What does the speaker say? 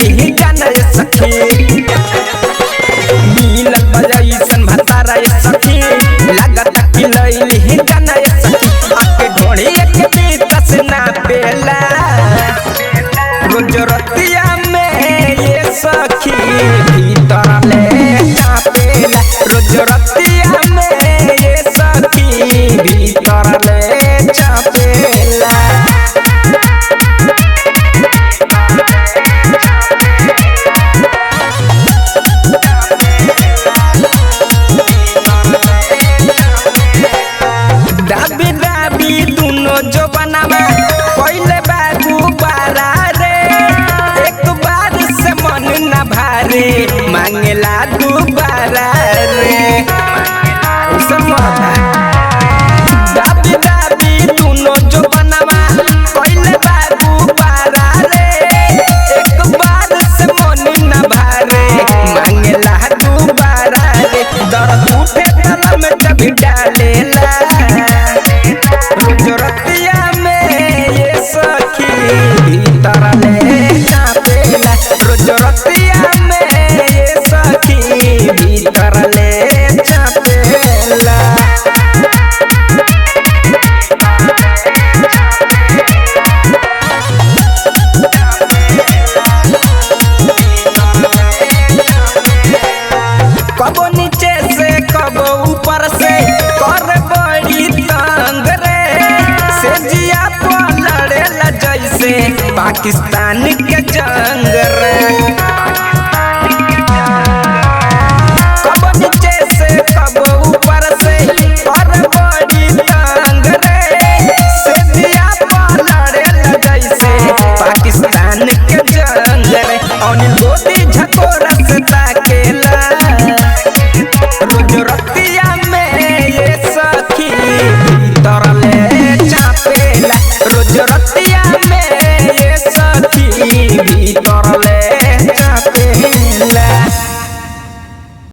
लैली जाना सखी मिलल बजैसन भतारा सखी लागत कि लैली जाना सखी आके ढोड़ी के बीतस ना पेला रोज रतिया में ये सखी भीतर ले चापेला रोज रतिया में ये सखी भीतर ले चापेला दाबी दाबी दुनो जो बनावा पहले बाबू बारा रे एक बार से मन न भारे मांगेला दोबारा रे दाबी दाबी दुनो जो बनावा पहले बाबू बारा रे एक बार से मन न भारे मांगेला दोबारा रे दर्द उठे तला में जब डालेला रोज रतिया में ये सखी भीतर ले चापेला रोज रतिया में ये सखी भीतर ले चापेला कबो नीचे से कबो ऊपर से कर बड़ी तंग रे से जिया पर लड़ेला जैसे पाकिस्तान के जंग